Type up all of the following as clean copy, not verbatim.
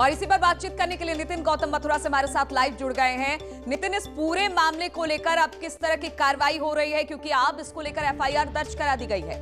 और इसी पर बातचीत करने के लिए नितिन गौतम मथुरा से हमारे साथ लाइव जुड़ गए हैं। नितिन, इस पूरे मामले को लेकर अब किस तरह की कार्रवाई हो रही है, क्योंकि आप इसको लेकर एफआईआर दर्ज करा दी गई है?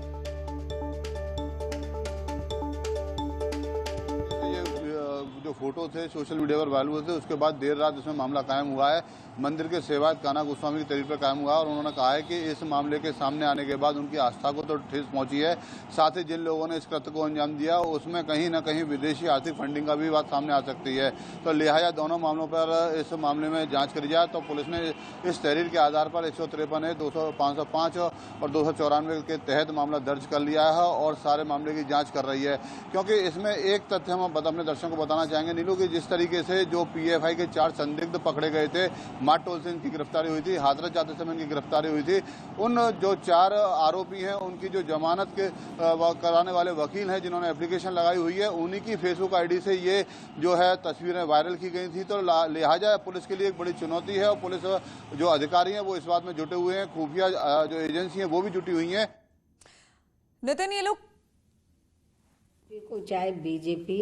जो फोटो थे सोशल मीडिया पर वायरल हुए थे, उसके बाद देर रात इसमें मामला कायम हुआ है। मंदिर के सेवायत कान्हा गोस्वामी की तहरीर पर कायम हुआ है और उन्होंने कहा है कि इस मामले के सामने आने के बाद उनकी आस्था को तो ठेस पहुंची है। साथ ही जिन लोगों ने इस कृत्य को अंजाम दिया उसमें कहीं ना कहीं विदेशी आर्थिक फंडिंग का भी बात सामने आ सकती है। तो लिहाजा दोनों मामलों पर इस मामले में जाँच करी जाए। तो पुलिस ने इस तहरीर के आधार पर 153 505 और 294 के तहत मामला दर्ज कर लिया है और सारे मामले की जाँच कर रही है। क्योंकि इसमें एक तथ्य हम अपने दर्शकों को बताना चाहेंगे नीलू, कि जिस तरीके से जो पीएफआई के 4 संदिग्ध पकड़े गए थे, माटोल से इनकी गिरफ्तारी हुई थी, हाथरस जाते समय इनकी गिरफ्तारी हुई थी, उन जो 4 आरोपी हैं उनकी जो जमानत के कराने वाले वकील हैं जिन्होंने एप्लीकेशन लगाई हुई है, उन्हीं की फेसबुक आईडी से ये जो है तस्वीरें वायरल की गई थी। तो लिहाजा पुलिस के लिए एक बड़ी चुनौती है और पुलिस जो अधिकारी हैं वो इस बात में जुटे हुए हैं, खुफिया जो एजेंसी हैं वो भी जुटी हुई हैं। नितिन, ये लोग को चाहे बीजेपी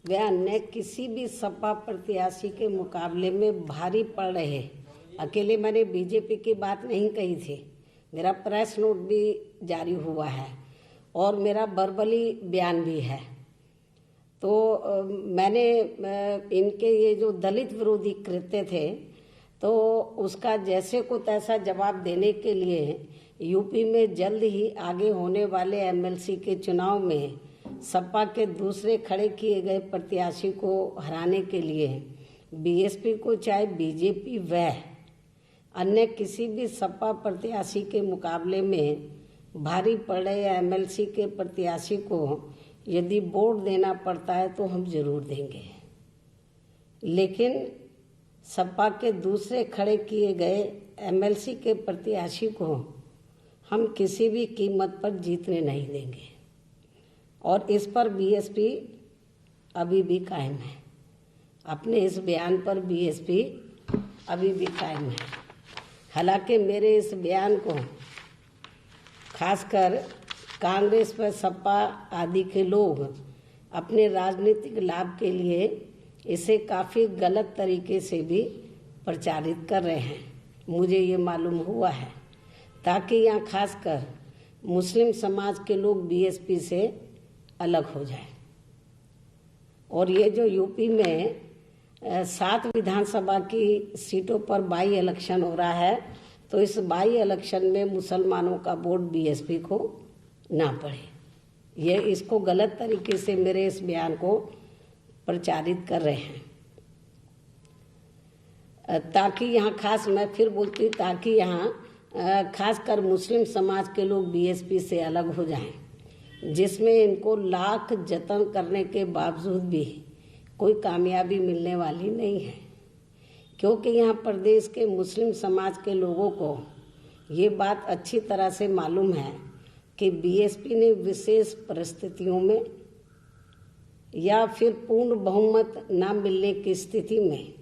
व अन्य किसी भी सपा प्रत्याशी के मुकाबले में भारी पड़ रहे। अकेले मैंने बीजेपी की बात नहीं कही थी, मेरा प्रेस नोट भी जारी हुआ है और मेरा वर्बली बयान भी है। तो मैंने इनके ये जो दलित विरोधी कृत्य थे तो उसका जैसे को तैसा जवाब देने के लिए यूपी में जल्द ही आगे होने वाले एमएलसी के चुनाव में सपा के दूसरे खड़े किए गए प्रत्याशी को हराने के लिए बीएसपी को चाहे बीजेपी व अन्य किसी भी सपा प्रत्याशी के मुकाबले में भारी पड़ रहे एमएलसी के प्रत्याशी को यदि वोट देना पड़ता है तो हम जरूर देंगे। लेकिन सपा के दूसरे खड़े किए गए एमएलसी के प्रत्याशी को हम किसी भी कीमत पर जीतने नहीं देंगे और इस पर बीएसपी अभी भी कायम है। अपने इस बयान पर बीएसपी अभी भी कायम है। हालांकि मेरे इस बयान को खासकर कांग्रेस व सपा आदि के लोग अपने राजनीतिक लाभ के लिए इसे काफ़ी गलत तरीके से भी प्रचारित कर रहे हैं, मुझे ये मालूम हुआ है, ताकि यहाँ खासकर मुस्लिम समाज के लोग बीएसपी से अलग हो जाए। और ये जो यूपी में 7 विधानसभा की सीटों पर बाई इलेक्शन हो रहा है, तो इस बाई इलेक्शन में मुसलमानों का वोट बीएसपी को ना पड़े, ये इसको गलत तरीके से मेरे इस बयान को प्रचारित कर रहे हैं, ताकि यहाँ खास मैं फिर बोलती ताकि यहाँ खासकर मुस्लिम समाज के लोग बीएसपी से अलग हो जाएं, जिसमें इनको लाख जतन करने के बावजूद भी कोई कामयाबी मिलने वाली नहीं है। क्योंकि यहाँ प्रदेश के मुस्लिम समाज के लोगों को ये बात अच्छी तरह से मालूम है कि बीएसपी ने विशेष परिस्थितियों में या फिर पूर्ण बहुमत न मिलने की स्थिति में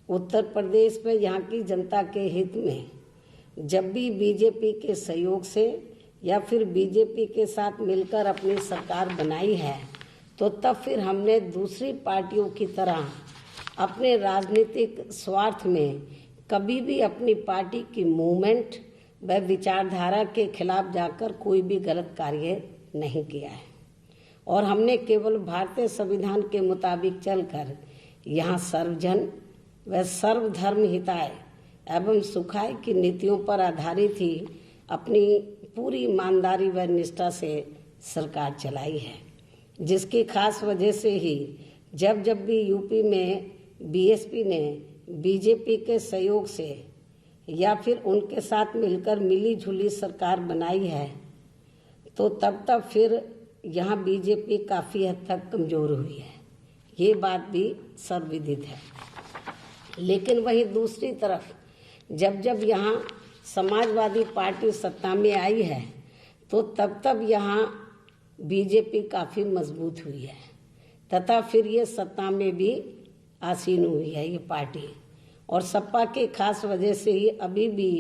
उत्तर प्रदेश में यहाँ की जनता के हित में जब भी बीजेपी के सहयोग से या फिर बीजेपी के साथ मिलकर अपनी सरकार बनाई है, तो तब फिर हमने दूसरी पार्टियों की तरह अपने राजनीतिक स्वार्थ में कभी भी अपनी पार्टी की मूवमेंट व विचारधारा के खिलाफ जाकर कोई भी गलत कार्य नहीं किया है और हमने केवल भारतीय संविधान के मुताबिक चलकर यहाँ सर्वजन व सर्वधर्म हिताय एवं सुखाय की नीतियों पर आधारित ही अपनी पूरी ईमानदारी व निष्ठा से सरकार चलाई है, जिसकी खास वजह से ही जब जब भी यूपी में बीएसपी ने बीजेपी के सहयोग से या फिर उनके साथ मिलकर मिली जुली सरकार बनाई है, तो तब फिर यहाँ बीजेपी काफ़ी हद तक कमज़ोर हुई है, ये बात भी सर्वविदित है। लेकिन वहीं दूसरी तरफ जब यहाँ समाजवादी पार्टी सत्ता में आई है, तो तब यहाँ बीजेपी काफ़ी मजबूत हुई है तथा फिर ये सत्ता में भी आसीन हुई है ये पार्टी, और सपा के खास वजह से ही अभी भी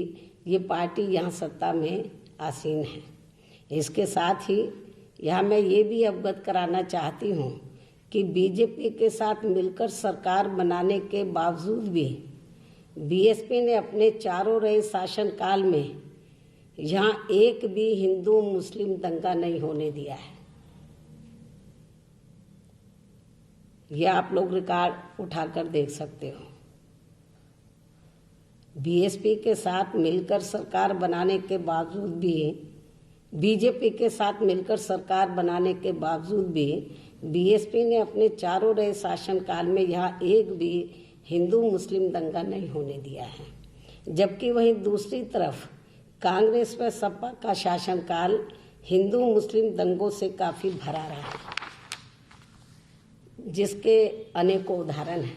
ये पार्टी यहाँ सत्ता में आसीन है। इसके साथ ही यहाँ मैं ये भी अवगत कराना चाहती हूँ कि बीजेपी के साथ मिलकर सरकार बनाने के बावजूद भी बीएसपी ने अपने चारों रहे शासनकाल में यहाँ एक भी हिंदू मुस्लिम दंगा नहीं होने दिया है। यह आप लोग रिकॉर्ड उठाकर देख सकते हो। बीएसपी के साथ मिलकर सरकार बनाने के बावजूद भी, बीजेपी के साथ मिलकर सरकार बनाने के बावजूद भी बीएसपी ने अपने चारों रहे शासनकाल में यहाँ एक भी हिंदू मुस्लिम दंगा नहीं होने दिया है। जबकि वहीं दूसरी तरफ कांग्रेस व सपा का शासनकाल हिंदू मुस्लिम दंगों से काफ़ी भरा रहा है, जिसके अनेकों उदाहरण हैं,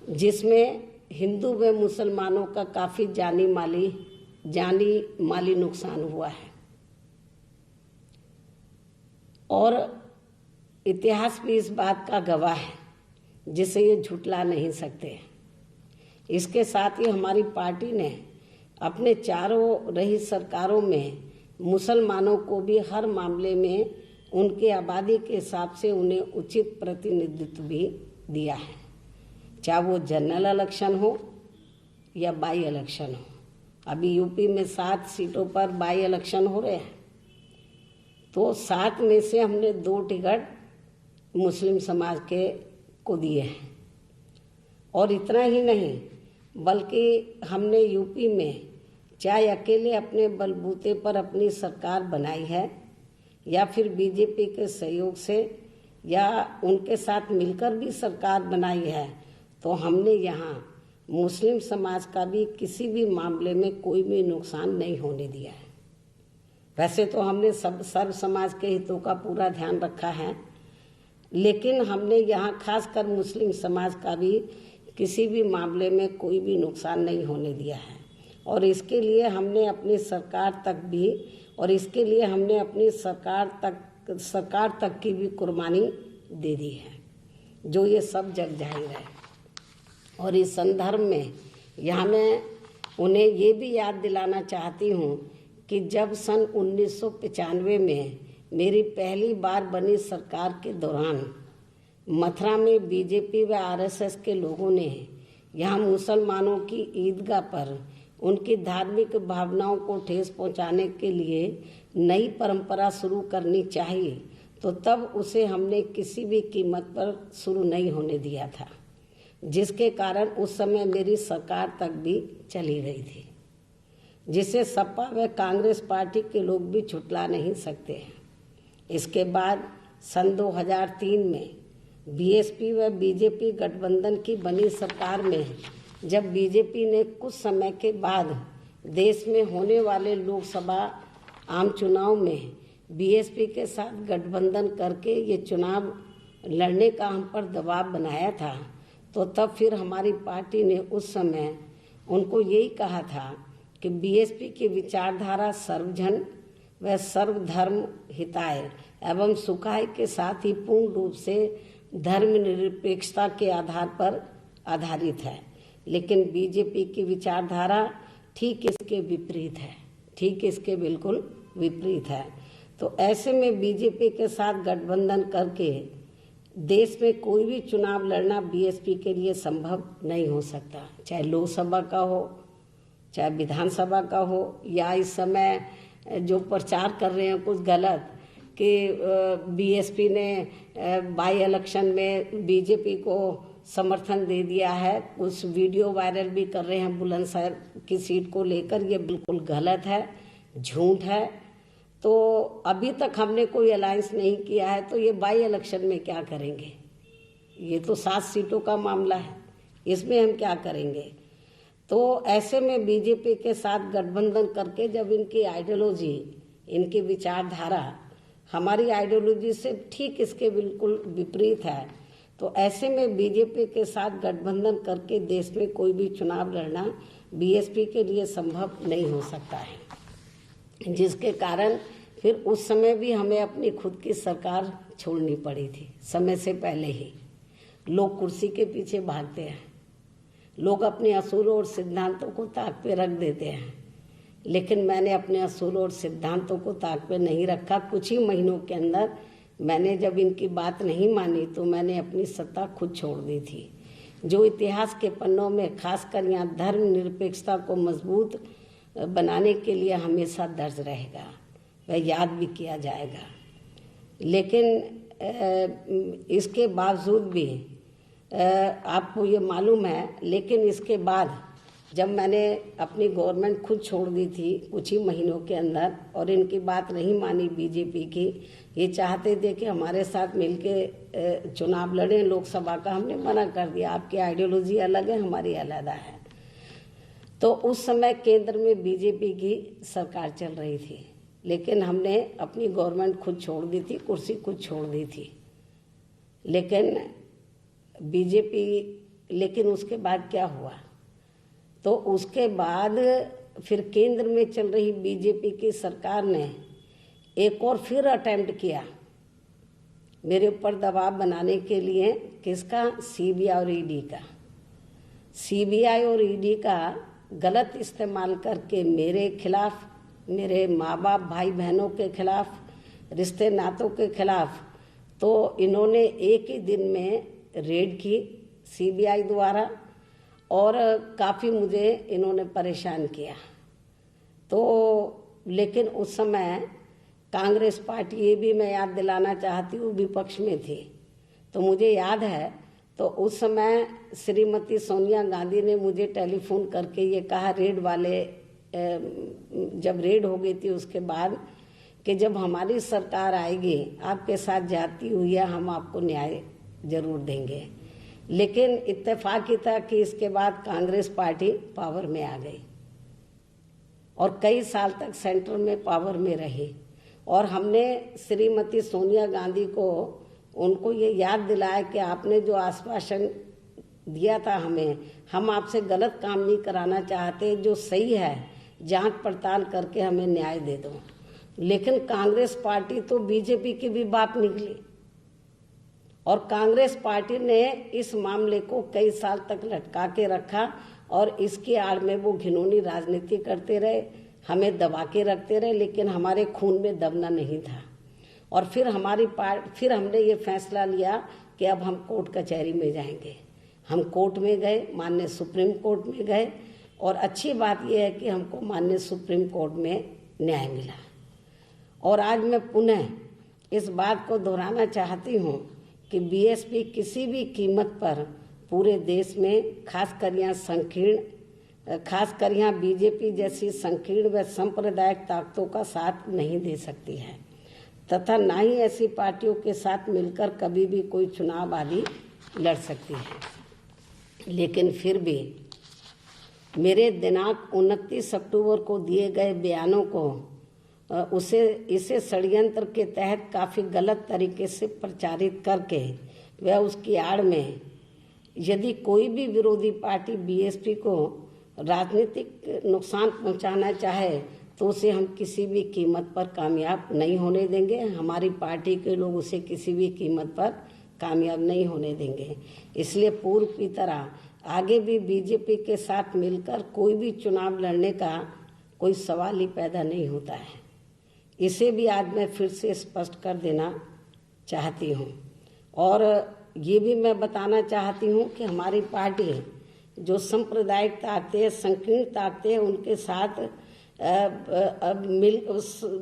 जिसमें हिंदू व मुसलमानों का काफ़ी जानी माली नुकसान हुआ है। और इतिहास भी इस बात का गवाह है, जिसे ये झुटला नहीं सकते। इसके साथ ही हमारी पार्टी ने अपने चारों रही सरकारों में मुसलमानों को भी हर मामले में उनकी आबादी के हिसाब से उन्हें उचित प्रतिनिधित्व भी दिया है, चाहे वो जनरल इलेक्शन हो या बाई इलेक्शन हो। अभी यूपी में 7 सीटों पर बाई इलेक्शन हो रहे हैं, तो 7 में से हमने 2 टिकट मुस्लिम समाज के को दिए हैं। और इतना ही नहीं, बल्कि हमने यूपी में चाहे अकेले अपने बलबूते पर अपनी सरकार बनाई है या फिर बीजेपी के सहयोग से या उनके साथ मिलकर भी सरकार बनाई है, तो हमने यहाँ मुस्लिम समाज का भी किसी भी मामले में कोई भी नुकसान नहीं होने दिया है। वैसे तो हमने सर्व समाज के हितों का पूरा ध्यान रखा है, लेकिन हमने यहाँ खासकर मुस्लिम समाज का भी किसी भी मामले में कोई भी नुकसान नहीं होने दिया है। और इसके लिए हमने अपनी सरकार तक की भी कुर्बानी दे दी है, जो ये सब जग जाहिर है। और इस संदर्भ में यहाँ मैं उन्हें ये भी याद दिलाना चाहती हूँ कि जब सन 1995 में मेरी पहली बार बनी सरकार के दौरान मथुरा में बीजेपी व आरएसएस के लोगों ने यहाँ मुसलमानों की ईदगाह पर उनकी धार्मिक भावनाओं को ठेस पहुँचाने के लिए नई परंपरा शुरू करनी चाहिए, तो तब उसे हमने किसी भी कीमत पर शुरू नहीं होने दिया था, जिसके कारण उस समय मेरी सरकार तक भी चली रही थी, जिसे सपा व कांग्रेस पार्टी के लोग भी छुटला नहीं सकते हैं। इसके बाद सन 2003 में बीएसपी व बीजेपी गठबंधन की बनी सरकार में जब बीजेपी ने कुछ समय के बाद देश में होने वाले लोकसभा आम चुनाव में बीएसपी के साथ गठबंधन करके ये चुनाव लड़ने का हम पर दबाव बनाया था, तो तब फिर हमारी पार्टी ने उस समय उनको यही कहा था कि बीएसपी की विचारधारा सर्वजन व सर्वधर्म हिताय एवं सुखाय के साथ ही पूर्ण रूप से धर्मनिरपेक्षता के आधार पर आधारित है, लेकिन बीजेपी की विचारधारा ठीक इसके विपरीत है, ठीक इसके बिल्कुल विपरीत है। तो ऐसे में बीजेपी के साथ गठबंधन करके देश में कोई भी चुनाव लड़ना बीएसपी के लिए संभव नहीं हो सकता, चाहे लोकसभा का हो चाहे विधानसभा का हो, या इस समय जो प्रचार कर रहे हैं कुछ गलत कि बीएसपी ने बाई इलेक्शन में बीजेपी को समर्थन दे दिया है, कुछ वीडियो वायरल भी कर रहे हैं बुलंदशहर की सीट को लेकर, ये बिल्कुल गलत है, झूठ है। तो अभी तक हमने कोई अलायंस नहीं किया है, तो ये बाई इलेक्शन में क्या करेंगे? ये तो 7 सीटों का मामला है, इसमें हम क्या करेंगे? तो ऐसे में बीजेपी के साथ गठबंधन करके जब इनकी आइडियोलॉजी, इनकी विचारधारा हमारी आइडियोलॉजी से ठीक इसके बिल्कुल विपरीत है, तो ऐसे में बीजेपी के साथ गठबंधन करके देश में कोई भी चुनाव लड़ना बीएसपी के लिए संभव नहीं हो सकता है, जिसके कारण फिर उस समय भी हमें अपनी खुद की सरकार छोड़नी पड़ी थी। समय से पहले ही लोग कुर्सी के पीछे भागते हैं, लोग अपने असूलों और सिद्धांतों को ताक पे रख देते हैं, लेकिन मैंने अपने असूलों और सिद्धांतों को ताक पे नहीं रखा। कुछ ही महीनों के अंदर मैंने जब इनकी बात नहीं मानी तो मैंने अपनी सत्ता खुद छोड़ दी थी, जो इतिहास के पन्नों में खासकर यहाँ धर्मनिरपेक्षता को मजबूत बनाने के लिए हमेशा दर्ज रहेगा, वह याद भी किया जाएगा। लेकिन इसके बावजूद भी आपको ये मालूम है, लेकिन इसके बाद जब मैंने अपनी गवर्नमेंट खुद छोड़ दी थी कुछ ही महीनों के अंदर और इनकी बात नहीं मानी बीजेपी की, ये चाहते थे कि हमारे साथ मिलके चुनाव लड़ें लोकसभा का, हमने मना कर दिया, आपकी आइडियोलॉजी अलग है, हमारी अलग है। तो उस समय केंद्र में बीजेपी की सरकार चल रही थी, लेकिन हमने अपनी गवर्नमेंट खुद छोड़ दी थी, कुर्सी खुद छोड़ दी थी। लेकिन लेकिन उसके बाद क्या हुआ, तो उसके बाद फिर केंद्र में चल रही बीजेपी की सरकार ने एक और फिर अटेम्प्ट किया मेरे ऊपर दबाव बनाने के लिए। किसका? सीबीआई और ईडी का। सीबीआई और ईडी का गलत इस्तेमाल करके मेरे खिलाफ, मेरे माँ बाप भाई बहनों के खिलाफ, रिश्ते नातों के खिलाफ, तो इन्होंने एक ही दिन में रेड की सीबीआई द्वारा और काफ़ी मुझे इन्होंने परेशान किया। तो लेकिन उस समय कांग्रेस पार्टी, ये भी मैं याद दिलाना चाहती हूँ, विपक्ष में थी। तो मुझे याद है, तो उस समय श्रीमती सोनिया गांधी ने मुझे टेलीफोन करके ये कहा, रेड वाले जब रेड हो गई थी उसके बाद, कि जब हमारी सरकार आएगी आपके साथ जाती हुई है, हम आपको न्याय जरूर देंगे। लेकिन इत्तेफाक ही था कि इसके बाद कांग्रेस पार्टी पावर में आ गई और कई साल तक सेंटर में पावर में रही। और हमने श्रीमती सोनिया गांधी को, उनको ये याद दिलाया कि आपने जो आश्वासन दिया था हमें, हम आपसे गलत काम नहीं कराना चाहते, जो सही है जांच पड़ताल करके हमें न्याय दे दो। लेकिन कांग्रेस पार्टी तो बीजेपी की भी बात निकली और कांग्रेस पार्टी ने इस मामले को कई साल तक लटका के रखा और इसकी आड़ में वो घिनौनी राजनीति करते रहे, हमें दबा के रखते रहे, लेकिन हमारे खून में दबना नहीं था। और फिर फिर हमने ये फैसला लिया कि अब हम कोर्ट कचहरी में जाएंगे। हम कोर्ट में गए, माननीय सुप्रीम कोर्ट में गए, और अच्छी बात यह है कि हमको माननीय सुप्रीम कोर्ट में न्याय मिला। और आज मैं पुनः इस बात को दोहराना चाहती हूँ कि बीएसपी किसी भी कीमत पर पूरे देश में, खासकर यहाँ बीजेपी जैसी संकीर्ण व सांप्रदायिक ताकतों का साथ नहीं दे सकती है, तथा ना ही ऐसी पार्टियों के साथ मिलकर कभी भी कोई चुनाव आदि लड़ सकती है। लेकिन फिर भी मेरे दिनांक 29 अक्टूबर को दिए गए बयानों को इसे षड्यंत्र के तहत काफ़ी गलत तरीके से प्रचारित करके वह उसकी आड़ में यदि कोई भी विरोधी पार्टी बीएसपी को राजनीतिक नुकसान पहुंचाना चाहे तो उसे हम किसी भी कीमत पर कामयाब नहीं होने देंगे। हमारी पार्टी के लोग उसे किसी भी कीमत पर कामयाब नहीं होने देंगे। इसलिए पूर्व की तरह आगे भी बीजेपी के साथ मिलकर कोई भी चुनाव लड़ने का कोई सवाल ही पैदा नहीं होता है। इसे भी आज मैं फिर से स्पष्ट कर देना चाहती हूँ। और ये भी मैं बताना चाहती हूँ कि हमारी पार्टी जो सांप्रदायिक ताकतें, संकीर्ण ताकतें, उनके साथ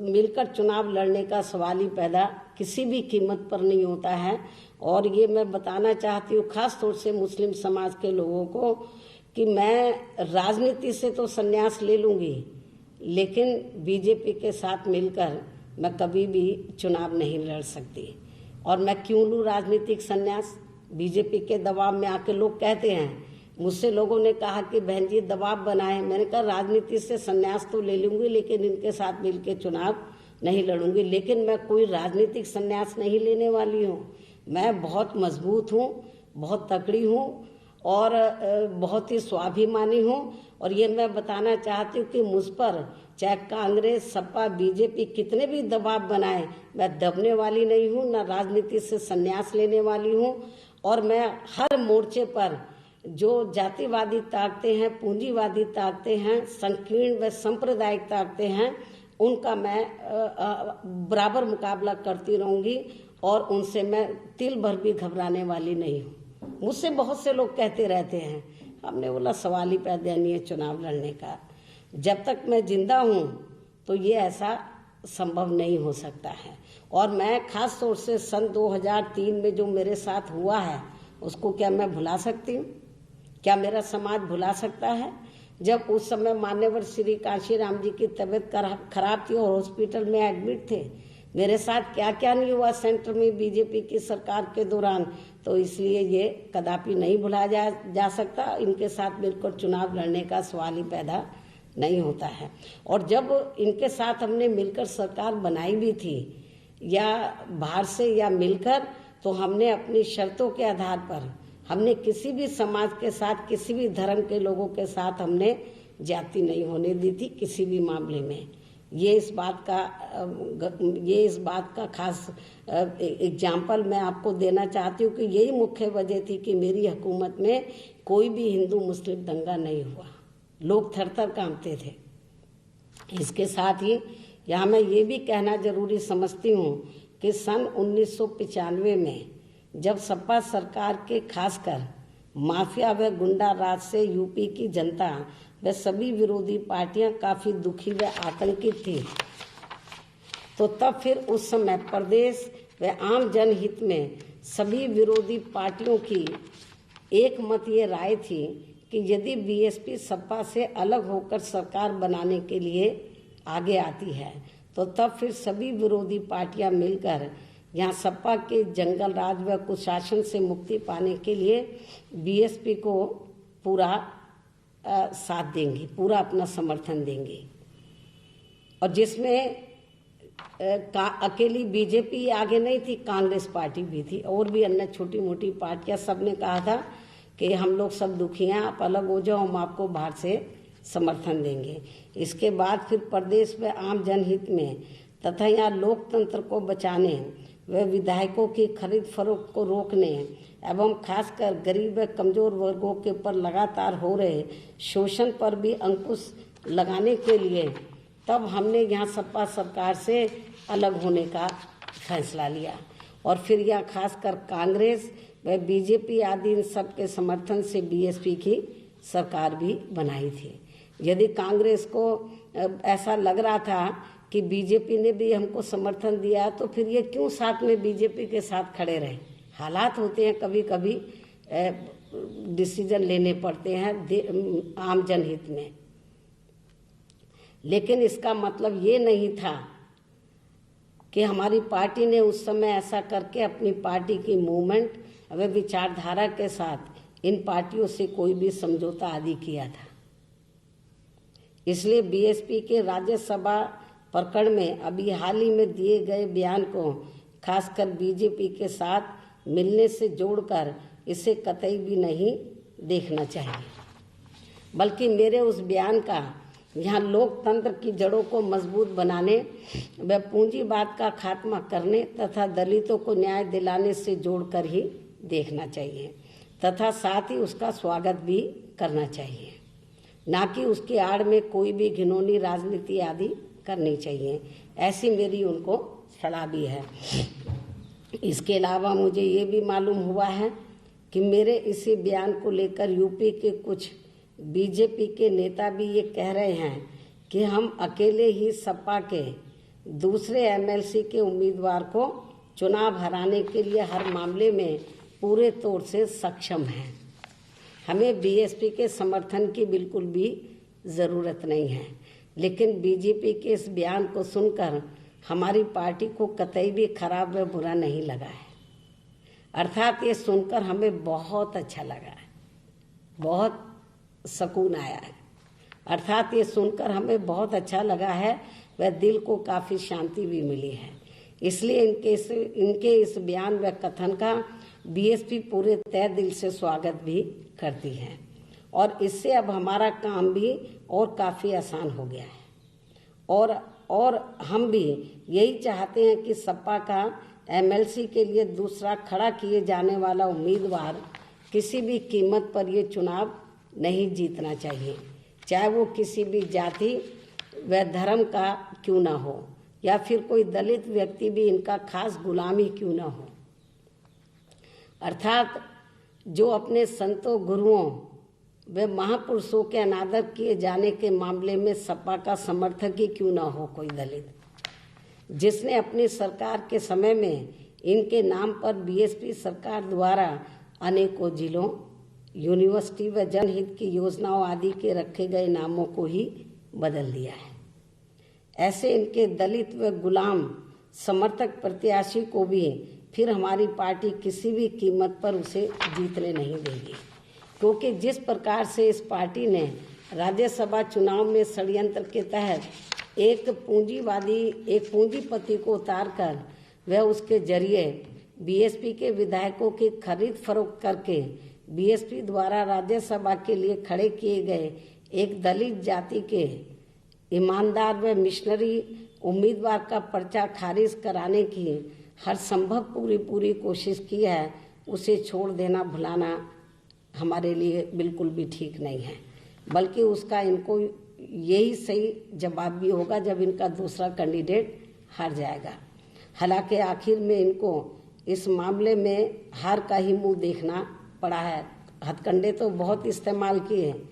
मिलकर चुनाव लड़ने का सवाल ही पैदा किसी भी कीमत पर नहीं होता है। और ये मैं बताना चाहती हूँ खास तौर से मुस्लिम समाज के लोगों को कि मैं राजनीति से तो संन्यास ले लूँगी, लेकिन बीजेपी के साथ मिलकर मैं कभी भी चुनाव नहीं लड़ सकती। और मैं क्यों लूँ राजनीतिक संन्यास? बीजेपी के दबाव में आके लोग कहते हैं, मुझसे लोगों ने कहा कि बहन जी दबाव बनाए। मैंने कहा राजनीति से संन्यास तो ले लूँगी, लेकिन इनके साथ मिलकर चुनाव नहीं लड़ूंगी। लेकिन मैं कोई राजनीतिक संन्यास नहीं लेने वाली हूँ। मैं बहुत मजबूत हूँ, बहुत तकड़ी हूँ और बहुत ही स्वाभिमानी हूँ। और ये मैं बताना चाहती हूँ कि मुझ पर चाहे कांग्रेस, सपा, बीजेपी कितने भी दबाव बनाए, मैं दबने वाली नहीं हूँ, ना राजनीति से संन्यास लेने वाली हूँ। और मैं हर मोर्चे पर जो जातिवादी ताकतें हैं, पूंजीवादी ताकतें हैं, संकीर्ण व सांप्रदायिक ताकतें हैं, उनका मैं बराबर मुकाबला करती रहूँगी। और उनसे मैं तिल भर भी घबराने वाली नहीं हूँ। मुझसे बहुत से लोग कहते रहते हैं, हमने बोला सवाल ही पैदा नहीं है चुनाव लड़ने का। जब तक मैं जिंदा हूँ तो ये ऐसा संभव नहीं हो सकता है। और मैं खास तौर से सन 2003 में जो मेरे साथ हुआ है उसको क्या मैं भुला सकती हूँ? क्या मेरा समाज भुला सकता है? जब उस समय मान्यवर श्री कांशीराम जी की तबीयत खराब थी और हॉस्पिटल में एडमिट थे, मेरे साथ क्या क्या नहीं हुआ सेंटर में बीजेपी की सरकार के दौरान, तो इसलिए ये कदापि नहीं भुलाया जा सकता। इनके साथ मिलकर चुनाव लड़ने का सवाल ही पैदा नहीं होता है। और जब इनके साथ हमने मिलकर सरकार बनाई भी थी, या बाहर से या मिलकर, तो हमने अपनी शर्तों के आधार पर हमने किसी भी समाज के साथ, किसी भी धर्म के लोगों के साथ हमने जाति नहीं होने दी थी किसी भी मामले में। ये इस बात का खास एग्जाम्पल मैं आपको देना चाहती हूँ कि यही मुख्य वजह थी कि मेरी हुकूमत में कोई भी हिंदू मुस्लिम दंगा नहीं हुआ। लोग थर-थर कांपते थे। इसके साथ ही यहाँ मैं ये भी कहना जरूरी समझती हूँ कि सन 1995 में जब सपा सरकार के खासकर माफिया व गुंडा राज से यूपी की जनता व सभी विरोधी पार्टियां काफ़ी दुखी व आतंकित थी, तो तब फिर उस समय प्रदेश व आम जनहित में सभी विरोधी पार्टियों की एक मत ये राय थी कि यदि बीएसपी सपा से अलग होकर सरकार बनाने के लिए आगे आती है, तो तब फिर सभी विरोधी पार्टियां मिलकर यहाँ सपा के जंगल राज व कुशासन से मुक्ति पाने के लिए बीएसपी को पूरा साथ देंगी, पूरा अपना समर्थन देंगी। और जिसमें अकेली बीजेपी आगे नहीं थी, कांग्रेस पार्टी भी थी और भी अन्य छोटी मोटी पार्टियां, सब ने कहा था कि हम लोग सब दुखी हैं, आप अलग हो जाओ, हम आपको बाहर से समर्थन देंगे। इसके बाद फिर प्रदेश में आम जनहित में तथा यहाँ लोकतंत्र को बचाने व विधायकों की खरीद फरोख्त को रोकने एवं खासकर गरीब व कमजोर वर्गों के ऊपर लगातार हो रहे शोषण पर भी अंकुश लगाने के लिए तब हमने यहाँ सपा सरकार से अलग होने का फैसला लिया। और फिर यह खासकर कांग्रेस व बीजेपी आदि इन सब के समर्थन से बीएसपी की सरकार भी बनाई थी। यदि कांग्रेस को ऐसा लग रहा था कि बीजेपी ने भी हमको समर्थन दिया, तो फिर ये क्यों साथ में बीजेपी के साथ खड़े रहे? हालात होते हैं, कभी कभी डिसीजन लेने पड़ते हैं आम जनहित में, लेकिन इसका मतलब ये नहीं था कि हमारी पार्टी ने उस समय ऐसा करके अपनी पार्टी की मूवमेंट व विचारधारा के साथ इन पार्टियों से कोई भी समझौता आदि किया था। इसलिए बीएसपी के राज्यसभा प्रकरण में अभी हाल ही में दिए गए बयान को खासकर बीजेपी के साथ मिलने से जोड़कर इसे कतई भी नहीं देखना चाहिए, बल्कि मेरे उस बयान का यहाँ लोकतंत्र की जड़ों को मजबूत बनाने व पूंजीवाद का खात्मा करने तथा दलितों को न्याय दिलाने से जोड़कर ही देखना चाहिए तथा साथ ही उसका स्वागत भी करना चाहिए, ना कि उसकी आड़ में कोई भी घिनौनी राजनीति आदि करनी चाहिए। ऐसी मेरी उनको सलाह भी है। इसके अलावा मुझे ये भी मालूम हुआ है कि मेरे इसी बयान को लेकर यूपी के कुछ बीजेपी के नेता भी ये कह रहे हैं कि हम अकेले ही सपा के दूसरे एमएलसी के उम्मीदवार को चुनाव हराने के लिए हर मामले में पूरे तौर से सक्षम हैं। हमें बीएसपी के समर्थन की बिल्कुल भी ज़रूरत नहीं है, लेकिन बीजेपी के इस बयान को सुनकर हमारी पार्टी को कतई भी खराब व बुरा नहीं लगा है। अर्थात ये सुनकर हमें बहुत अच्छा लगा है, बहुत सुकून आया है। अर्थात ये सुनकर हमें बहुत अच्छा लगा है व दिल को काफ़ी शांति भी मिली है। इसलिए इनके इस बयान व कथन का बीएसपी पूरे तय दिल से स्वागत भी करती है और इससे अब हमारा काम भी और काफ़ी आसान हो गया है। और हम भी यही चाहते हैं कि सपा का एमएलसी के लिए दूसरा खड़ा किए जाने वाला उम्मीदवार किसी भी कीमत पर ये चुनाव नहीं जीतना चाहिए, चाहे वो किसी भी जाति व धर्म का क्यों ना हो, या फिर कोई दलित व्यक्ति भी इनका खास गुलाम ही क्यों न हो। अर्थात जो अपने संतों, गुरुओं व महापुरुषों के अनादर किए जाने के मामले में सपा का समर्थक ही क्यों न हो कोई दलित, जिसने अपनी सरकार के समय में इनके नाम पर बीएसपी सरकार द्वारा अनेकों जिलों, यूनिवर्सिटी व जनहित की योजनाओं आदि के रखे गए नामों को ही बदल दिया है। ऐसे इनके दलित व गुलाम समर्थक प्रत्याशी को भी फिर हमारी पार्टी किसी भी कीमत पर उसे जीतने नहीं देगी, क्योंकि जिस प्रकार से इस पार्टी ने राज्यसभा चुनाव में षड्यंत्र के तहत एक पूंजीपति को उतारकर वह उसके जरिए बीएसपी के विधायकों की खरीद फरोख्त करके बीएसपी द्वारा राज्यसभा के लिए खड़े किए गए एक दलित जाति के ईमानदार व मिशनरी उम्मीदवार का पर्चा खारिज कराने की हर संभव पूरी कोशिश की है, उसे छोड़ देना, भुलाना हमारे लिए बिल्कुल भी ठीक नहीं है, बल्कि उसका इनको यही सही जवाब भी होगा जब इनका दूसरा कैंडिडेट हार जाएगा। हालांकि आखिर में इनको इस मामले में हार का ही मुंह देखना पड़ा है। हथकंडे तो बहुत इस्तेमाल किए हैं,